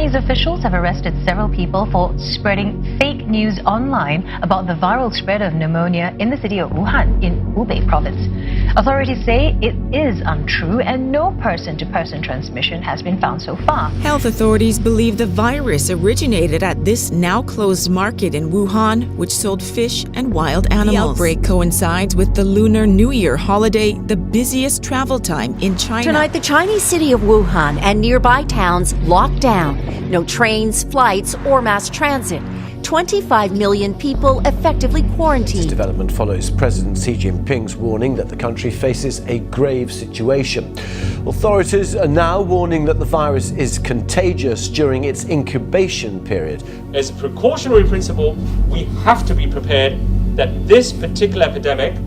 Chinese officials have arrested several people for spreading fake news online about the viral spread of pneumonia in the city of Wuhan in Hubei province. Authorities say it is untrue and no person-to-person transmission has been found so far. Health authorities believe the virus originated at this now-closed market in Wuhan, which sold fish and wild animals. The outbreak coincides with the Lunar New Year holiday, the busiest travel time in China. Tonight, the Chinese city of Wuhan and nearby towns locked down. No trains, flights, or mass transit. 25 million people effectively quarantined. This development follows President Xi Jinping's warning that the country faces a grave situation. Authorities are now warning that the virus is contagious during its incubation period. As a precautionary principle, we have to be prepared that this particular epidemic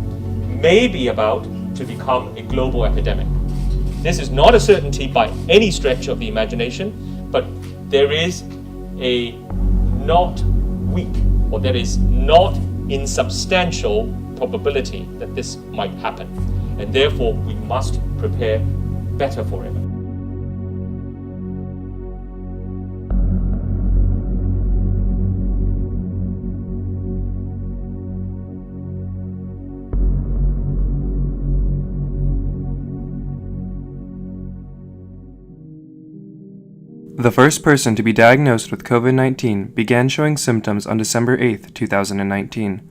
may be about to become a global epidemic. This is not a certainty by any stretch of the imagination, but there is a not weak, or there is not insubstantial probability that this might happen. And therefore, we must prepare better for it. The first person to be diagnosed with COVID-19 began showing symptoms on December 8, 2019.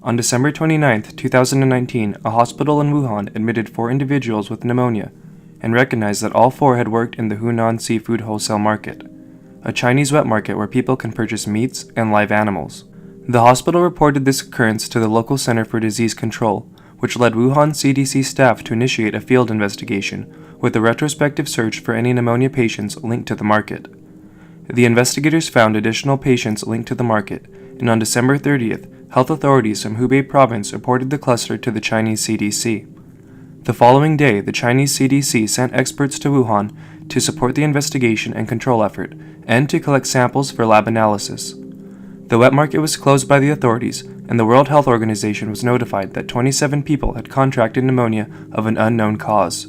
On December 29, 2019, a hospital in Wuhan admitted 4 individuals with pneumonia and recognized that all 4 had worked in the Hunan seafood wholesale market, a Chinese wet market where people can purchase meats and live animals. The hospital reported this occurrence to the local Center for Disease Control, which led Wuhan CDC staff to initiate a field investigation with a retrospective search for any pneumonia patients linked to the market. The investigators found additional patients linked to the market, and on December 30th, health authorities from Hubei province reported the cluster to the Chinese CDC. The following day, the Chinese CDC sent experts to Wuhan to support the investigation and control effort, and to collect samples for lab analysis. The wet market was closed by the authorities, and the World Health Organization was notified that 27 people had contracted pneumonia of an unknown cause.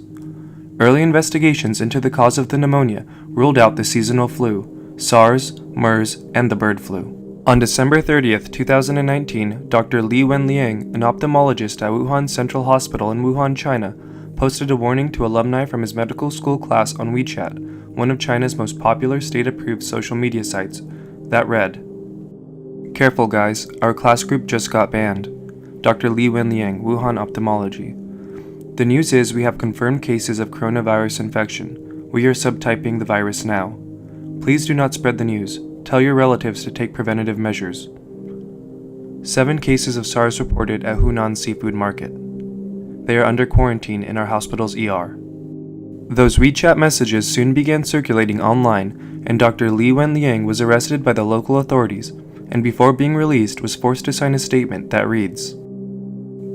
Early investigations into the cause of the pneumonia ruled out the seasonal flu, SARS, MERS, and the bird flu. On December 30th, 2019, Dr. Li Wenliang, an ophthalmologist at Wuhan Central Hospital in Wuhan, China, posted a warning to alumni from his medical school class on WeChat, one of China's most popular state-approved social media sites, that read, "Careful guys, our class group just got banned. Dr. Li Wenliang, Wuhan Ophthalmology. The news is we have confirmed cases of coronavirus infection. We are subtyping the virus now. Please do not spread the news. Tell your relatives to take preventative measures." 7 cases of SARS reported at Hunan Seafood Market. They are under quarantine in our hospital's ER. Those WeChat messages soon began circulating online, and Dr. Li Wenliang was arrested by the local authorities, and before being released was forced to sign a statement that reads,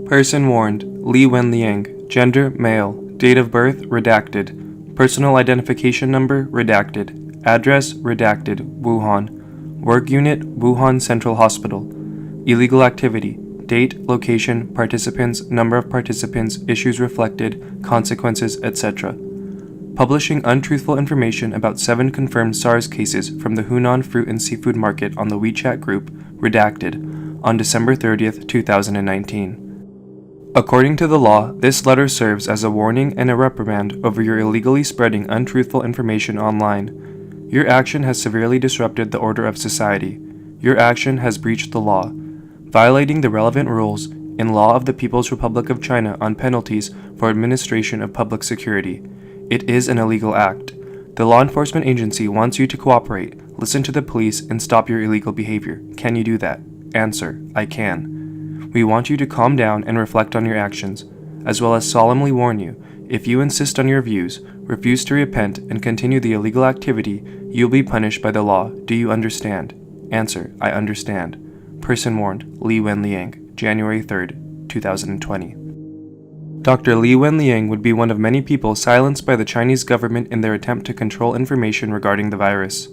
"Person warned, Li Wenliang, gender, male, date of birth, redacted, personal identification number, redacted, address, redacted, Wuhan, work unit, Wuhan Central Hospital, illegal activity, date, location, participants, number of participants, issues reflected, consequences, etc. Publishing untruthful information about 7 confirmed SARS cases from the Hunan Fruit and Seafood Market on the WeChat group, redacted, on December 30th, 2019. According to the law, this letter serves as a warning and a reprimand over your illegally spreading untruthful information online. Your action has severely disrupted the order of society. Your action has breached the law, violating the relevant rules in Law of the People's Republic of China on penalties for administration of public security. It is an illegal act. The law enforcement agency wants you to cooperate, listen to the police, and stop your illegal behavior. Can you do that? Answer: I can. We want you to calm down and reflect on your actions, as well as solemnly warn you, if you insist on your views, refuse to repent, and continue the illegal activity, you will be punished by the law. Do you understand? Answer: I understand. Person warned, Li Wenliang, January 3rd, 2020. Dr. Li Wenliang would be one of many people silenced by the Chinese government in their attempt to control information regarding the virus.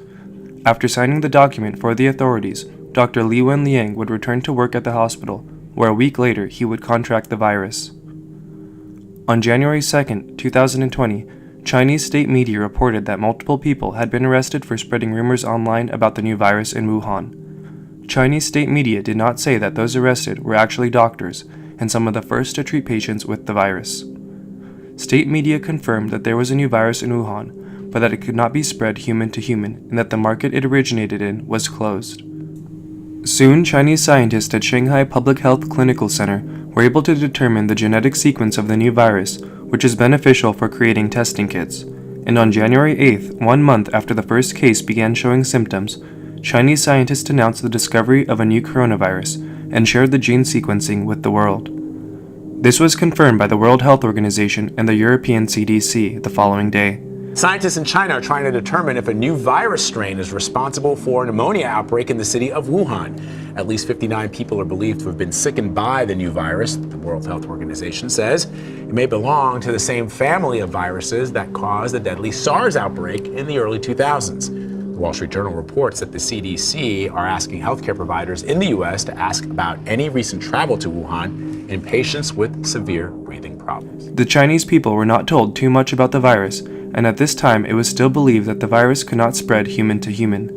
After signing the document for the authorities, Dr. Li Wenliang would return to work at the hospital, where a week later he would contract the virus. On January 2nd, 2020, Chinese state media reported that multiple people had been arrested for spreading rumors online about the new virus in Wuhan. Chinese state media did not say that those arrested were actually doctors and some of the first to treat patients with the virus. State media confirmed that there was a new virus in Wuhan, but that it could not be spread human to human and that the market it originated in was closed. Soon, Chinese scientists at Shanghai Public Health Clinical Center were able to determine the genetic sequence of the new virus, which is beneficial for creating testing kits. And on January 8th, 1 month after the first case began showing symptoms, Chinese scientists announced the discovery of a new coronavirus and shared the gene sequencing with the world. This was confirmed by the World Health Organization and the European CDC the following day. Scientists in China are trying to determine if a new virus strain is responsible for a pneumonia outbreak in the city of Wuhan. At least 59 people are believed to have been sickened by the new virus. The World Health Organization says it may belong to the same family of viruses that caused the deadly SARS outbreak in the early 2000s. The Wall Street Journal reports that the CDC are asking healthcare providers in the U.S. to ask about any recent travel to Wuhan in patients with severe breathing problems. The Chinese people were not told too much about the virus, and at this time it was still believed that the virus could not spread human to human.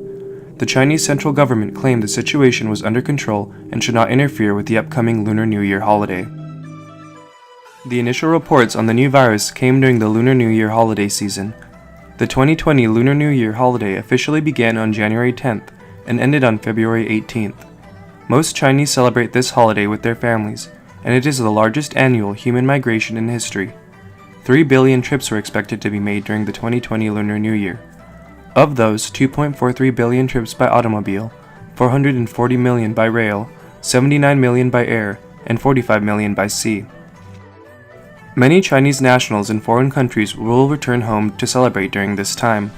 The Chinese central government claimed the situation was under control and should not interfere with the upcoming Lunar New Year holiday. The initial reports on the new virus came during the Lunar New Year holiday season. The 2020 Lunar New Year holiday officially began on January 10th and ended on February 18th. Most Chinese celebrate this holiday with their families, and it is the largest annual human migration in history. 3 billion trips were expected to be made during the 2020 Lunar New Year. Of those, 2.43 billion trips by automobile, 440 million by rail, 79 million by air, and 45 million by sea. Many Chinese nationals in foreign countries will return home to celebrate during this time.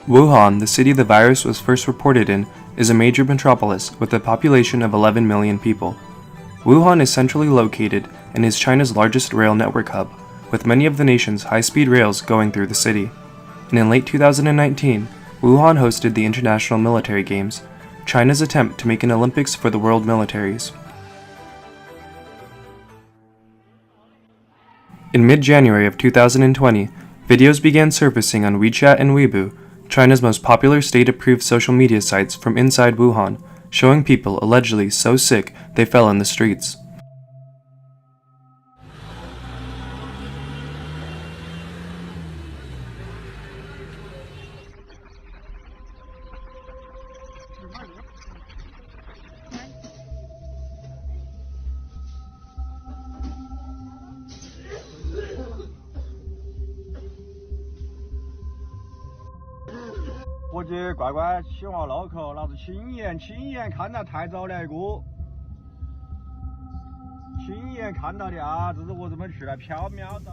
Wuhan, the city the virus was first reported in, is a major metropolis with a population of 11 million people. Wuhan is centrally located and is China's largest rail network hub, with many of the nation's high-speed rails going through the city. And in late 2019, Wuhan hosted the International Military Games, China's attempt to make an Olympics for the world militaries. In mid-January of 2020, videos began surfacing on WeChat and Weibo, China's most popular state-approved social media sites from inside Wuhan, showing people allegedly so sick they fell in the streets.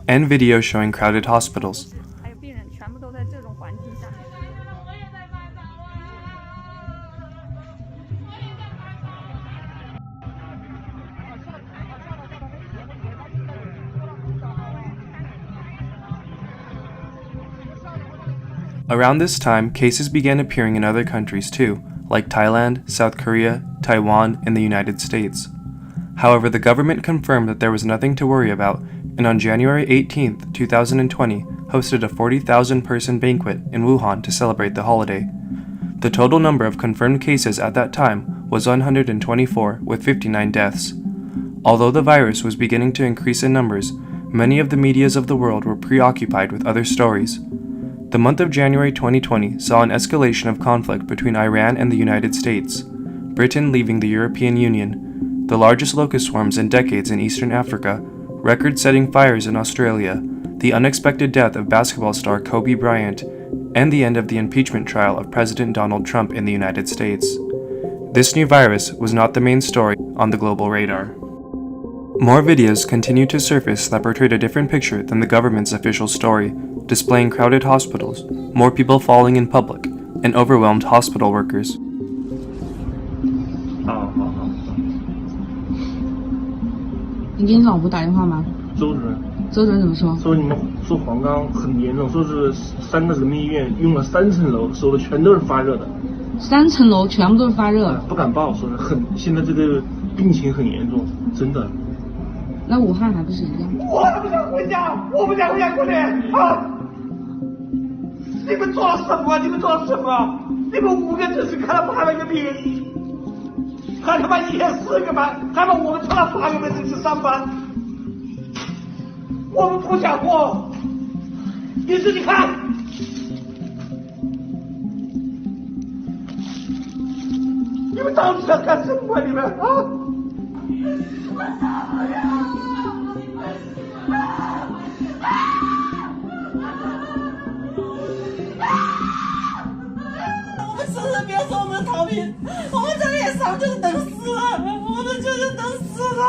And video showing crowded hospitals. Around this time, cases began appearing in other countries too, like Thailand, South Korea, Taiwan, and the United States. However, the government confirmed that there was nothing to worry about, and on January 18, 2020, hosted a 40,000-person banquet in Wuhan to celebrate the holiday. The total number of confirmed cases at that time was 124, with 59 deaths. Although the virus was beginning to increase in numbers, many of the medias of the world were preoccupied with other stories. The month of January 2020 saw an escalation of conflict between Iran and the United States, Britain leaving the European Union, the largest locust swarms in decades in Eastern Africa, record-setting fires in Australia, the unexpected death of basketball star Kobe Bryant, and the end of the impeachment trial of President Donald Trump in the United States. This new virus was not the main story on the global radar. More videos continued to surface that portrayed a different picture than the government's official story, displaying crowded hospitals, more people falling in public, and overwhelmed hospital workers. 你给你老婆打电话吗？周主任。周主任怎么说？说你们说黄冈很严重，说是3个人民医院用了3层楼，说的全都是发热的。3层楼全部都是发热。不敢报，说是现在这个病情很严重，真的。那武汉还不是一样？我不想回家，我不想回家过年啊！你们做了什么？你们做了什么？你们5个只是看了800个病，还他妈1.4个班，还把我们成了8个人去上班，我们不想活。你自己看，你们到底要干什么？你们啊！我们甚至别说我们逃命，我们这里也上就是等死了，我们就是等死了。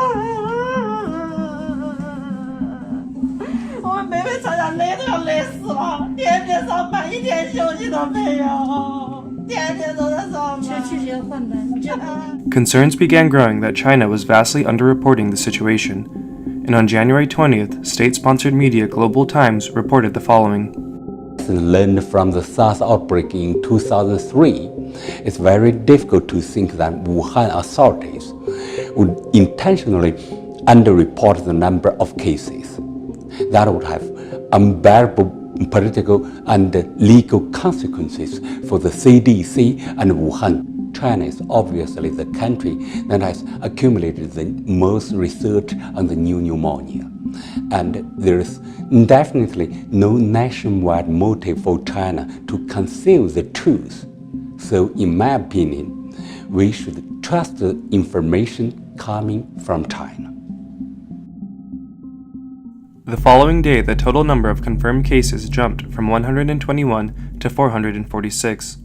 我们每每常常累都要累死了，天天上班一天休息都没有，天天都在上班。确实要换班。Concerns began growing that China was vastly underreporting the situation, and on January 20th, state-sponsored media Global Times reported the following. Learned from the SARS outbreak in 2003, it's very difficult to think that Wuhan authorities would intentionally underreport the number of cases. That would have unbearable political and legal consequences for the CDC and Wuhan. China is obviously the country that has accumulated the most research on the new pneumonia. And there is definitely no nationwide motive for China to conceal the truth. So, in my opinion, we should trust the information coming from China. The following day, the total number of confirmed cases jumped from 121 to 446.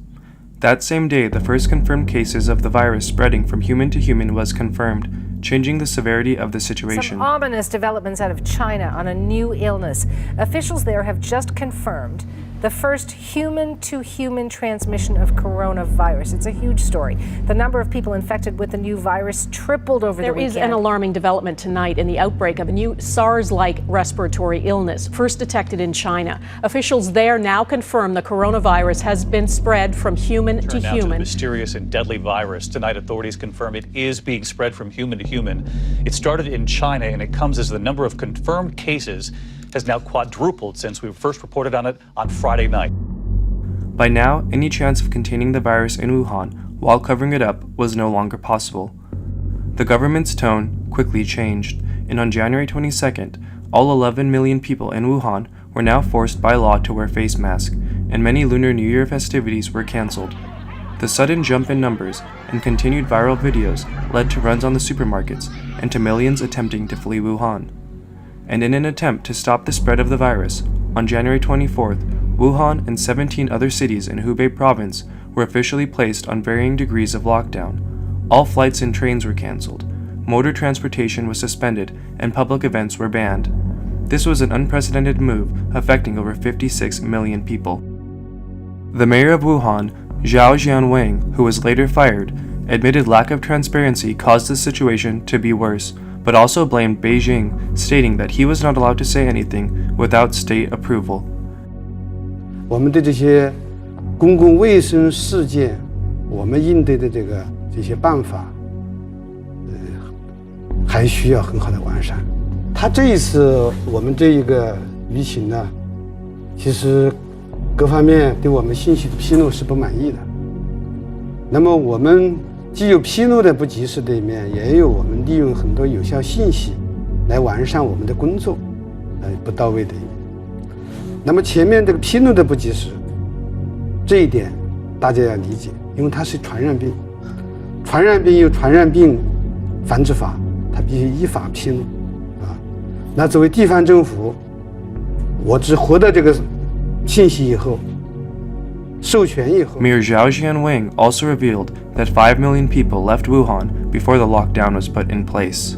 That same day, the first confirmed cases of the virus spreading from human to human was confirmed, changing the severity of the situation. Some ominous developments out of China on a new illness. Officials there have just confirmed the first human-to-human transmission of coronavirus. It's a huge story. The number of people infected with the new virus tripled over the weekend. There is an alarming development tonight in the outbreak of a new SARS-like respiratory illness, first detected in China. Officials there now confirm the coronavirus has been spread from human to human. A mysterious and deadly virus. Tonight, authorities confirm it is being spread from human to human. It started in China, and it comes as the number of confirmed cases has now quadrupled since we first reported on it on Friday night. By now, any chance of containing the virus in Wuhan while covering it up was no longer possible. The government's tone quickly changed, and on January 22nd, all 11 million people in Wuhan were now forced by law to wear face masks, and many Lunar New Year festivities were cancelled. The sudden jump in numbers and continued viral videos led to runs on the supermarkets and to millions attempting to flee Wuhan. And in an attempt to stop the spread of the virus, on January 24th, Wuhan and 17 other cities in Hubei province were officially placed on varying degrees of lockdown. All flights and trains were cancelled, motor transportation was suspended, and public events were banned. This was an unprecedented move affecting over 56 million people. The mayor of Wuhan, Zhao Jianwang, who was later fired, admitted lack of transparency caused the situation to be worse, but also blamed Beijing, stating that he was not allowed to say anything without state approval. 我们对这些公共卫生事件，我们应对的这些办法，还需要很好的完善。他这一次我们这一个疫情呢，其实各方面对我们信息的披露是不满意的。那么我们既有披露的不及时的一面，也有我们利用很多有效信息来完善我们的工作，不到位的一面。那么前面这个披露的不及时，这一点大家要理解，因为它是传染病，传染病有传染病防治法，它必须依法披露啊。那作为地方政府，我只获得这个信息以后。Mayor Zhao Jianwang also revealed that 5 million people left Wuhan before the lockdown was put in place.